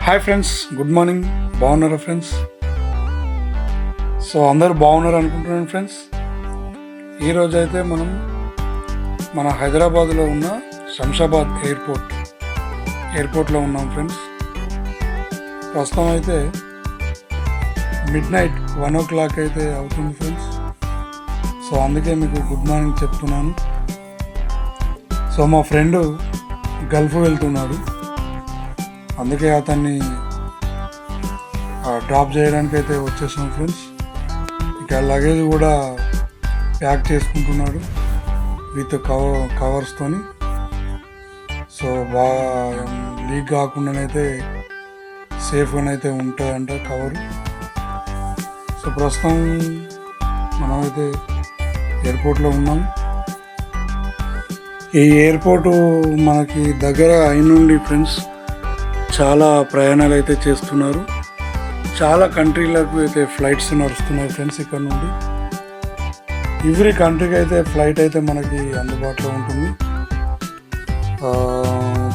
Hi friends, good morning. బాగున్నారా friends? So అందరూ బాగున్నారు అనుకుంటున్నాను ఫ్రెండ్స్. ఈరోజు అయితే మనం మన హైదరాబాద్లో ఉన్న శంషాబాద్ ఎయిర్పోర్ట్లో ఉన్నాం ఫ్రెండ్స్. ప్రస్తుతం అయితే మిడ్ నైట్ 1 అయితే అవుతుంది ఫ్రెండ్స్. సో అందుకే మీకు గుడ్ మార్నింగ్ చెప్తున్నాను. సో మా ఫ్రెండ్ గల్ఫ్ వెళ్తున్నాడు, అందుకే అతన్ని డ్రాప్ చేయడానికి అయితే వచ్చేసాం ఫ్రెండ్స్. ఇక లగేజ్ కూడా ప్యాక్ చేసుకుంటున్నాడు విత్ కవర్స్తోని. సో బాగా లీక్ కాకుండానైతే సేఫ్గానైతే ఉంటుందంట కవర్. సో ప్రస్తుతం మనమైతే ఎయిర్పోర్ట్లో ఉన్నాం. ఈ ఎయిర్పోర్టు మనకి దగ్గర అయినుండి ఫ్రెండ్స్ చాలా ప్రయాణాలు అయితే చేస్తున్నారు. చాలా కంట్రీలకు అయితే ఫ్లైట్స్ నడుస్తున్నాయి ఫ్రెండ్స్. ఇక్కడ నుండి ఎవ్రీ కంట్రీకి అయితే ఫ్లైట్ అయితే మనకి అందుబాటులో ఉంటుంది.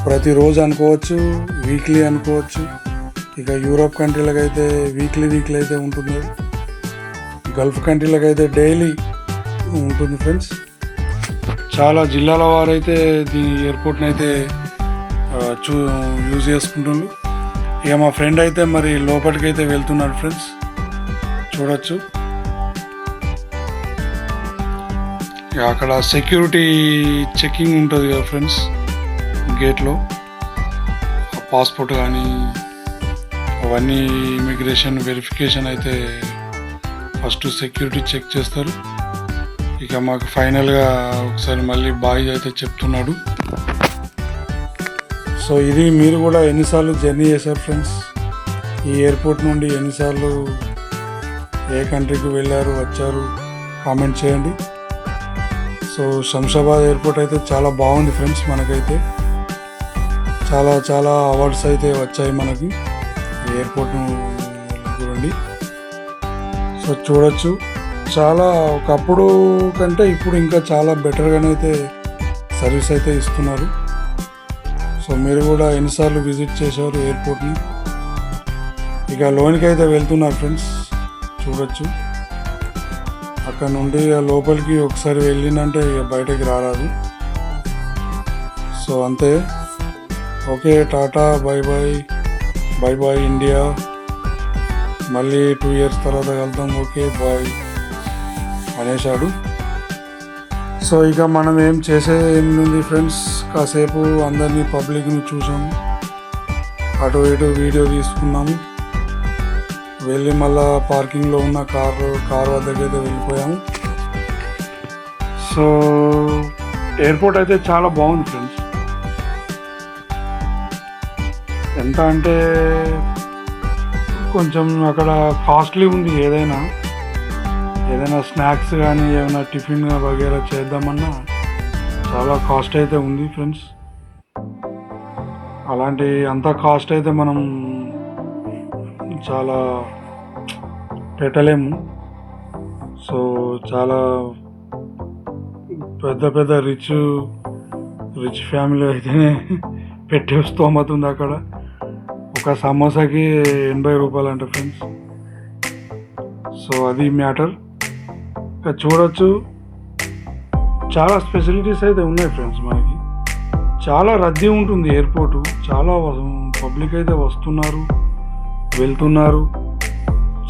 ప్రతిరోజు అనుకోవచ్చు, వీక్లీ అనుకోవచ్చు. ఇక యూరోప్ కంట్రీలకు అయితే వీక్లీ అయితే ఉంటుంది. గల్ఫ్ కంట్రీలకు అయితే డైలీ ఉంటుంది ఫ్రెండ్స్. చాలా జిల్లాల వారైతే దీని ఎయిర్పోర్ట్ని అయితే యూజ్ చేసుకుంటున్నారు. ఇక మా ఫ్రెండ్ అయితే మరి లోపలికి అయితే వెళ్తున్నాడు ఫ్రెండ్స్, చూడొచ్చు. ఇక అక్కడ సెక్యూరిటీ చెకింగ్ ఉంటుంది కదా ఫ్రెండ్స్, గేట్లో పాస్పోర్ట్ కానీ అవన్నీ ఇమిగ్రేషన్ వెరిఫికేషన్ అయితే ఫస్ట్ సెక్యూరిటీ చెక్ చేస్తారు. ఇక మాకు ఫైనల్గా ఒకసారి మళ్ళీ బాయ్ అయితే చెప్తున్నాడు. సో ఇది మీరు కూడా ఎన్నిసార్లు జర్నీ చేశారు ఫ్రెండ్స్? ఈ ఎయిర్పోర్ట్ నుండి ఎన్నిసార్లు ఏ కంట్రీకి వెళ్ళారు, వచ్చారు, కామెంట్ చేయండి. సో శంషాబాద్ ఎయిర్పోర్ట్ అయితే చాలా బాగుంది ఫ్రెండ్స్. మనకైతే చాలా చాలా అవార్డ్స్ అయితే వచ్చాయి మనకి ఎయిర్పోర్ట్ను చూడండి. సో చూడొచ్చు, చాలా ఒకప్పుడు కంటే ఇప్పుడు ఇంకా చాలా బెటర్గానైతే సర్వీస్ అయితే ఇస్తున్నారు. సో మీరు కూడా ఎన్నిసార్లు విజిట్ చేశారు ఎయిర్పోర్ట్ని? ఇక లోనికి అయితే వెళ్తున్నారు ఫ్రెండ్స్, చూడొచ్చు. అక్కడ నుండి లోపలికి ఒకసారి వెళ్ళిందంటే ఇక బయటకి రారాదు. సో అంతే. Okay, tata, bye bye India. మళ్ళీ 2 years తర్వాత కలుద్దాం. Okay bye అనేసాడు. సో ఇక మనం ఏం చేసేది ఏముంది ఫ్రెండ్స్, కాసేపు అందరినీ పబ్లిక్ని చూసాము, అటు ఇటు వీడియో తీసుకున్నాము, వెళ్ళి మళ్ళా పార్కింగ్లో ఉన్న కార్ వద్దకు అయితే వెళ్ళిపోయాము. సో ఎయిర్పోర్ట్ అయితే చాలా బాగుంది ఫ్రెండ్స్. ఎంత అంటే కొంచెం అక్కడ కాస్ట్లీ ఉంది. ఏదైనా స్నాక్స్ కానీ ఏమైనా టిఫిన్ వగేరా చేద్దామన్నా చాలా కాస్ట్ అయితే ఉంది ఫ్రెండ్స్. అలాంటి అంత కాస్ట్ అయితే మనం చాలా పెట్టలేము. సో చాలా పెద్ద రిచ్ ఫ్యామిలీ అయితేనే పెట్టే స్తోమత ఉంది అక్కడ. ఒక సమోసాకి 80 రూపాయలు అంట ఫ్రెండ్స్. సో అది మ్యాటర్. ఇంకా చూడొచ్చు, చాలా ఫెసిలిటీస్ అయితే ఉన్నాయి ఫ్రెండ్స్. మనకి చాలా రద్దీ ఉంటుంది ఎయిర్పోర్టు. చాలా పబ్లిక్ అయితే వస్తున్నారు, వెళ్తున్నారు.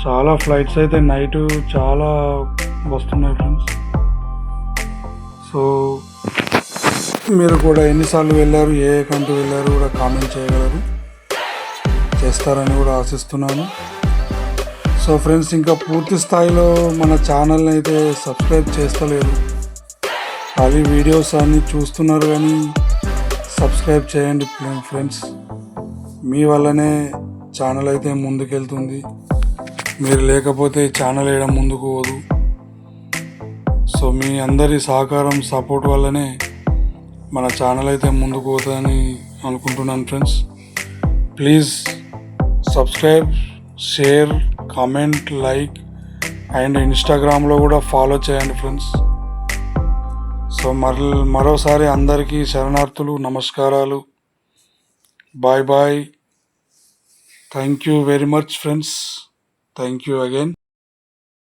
చాలా ఫ్లైట్స్ అయితే నైట్ చాలా వస్తున్నాయి ఫ్రెండ్స్. సో మీరు కూడా ఎన్నిసార్లు వెళ్ళారు, ఏ కంట్రీ వెళ్ళారు కూడా కామెంట్ చేయగలరు, చేస్తారని కూడా ఆశిస్తున్నాను. సో ఫ్రెండ్స్, ఇంకా పూర్తి స్థాయిలో మన ఛానల్ని అయితే సబ్స్క్రైబ్ చేస్తలేరు. ఖాళీ వీడియోస్ అన్నీ చూస్తున్నారు కానీ సబ్స్క్రైబ్ చేయండి ఫ్రెండ్స్. మీ వల్లనే ఛానల్ అయితే ముందుకెళ్తుంది. మీరు లేకపోతే ఛానల్ వేయడం ముందుకు పోదు. సో మీ అందరి సహకారం, సపోర్ట్ వల్లనే మన ఛానల్ అయితే ముందుకు పోతుందని అనుకుంటున్నాను friends. Please subscribe, share, comment, like and ఇన్స్టాగ్రామ్లో కూడా ఫాలో చేయండి ఫ్రెండ్స్. సో మరోసారి అందరికీ శరణార్థులు, నమస్కారాలు. Bye bye. Thank you very much friends. Thank you again.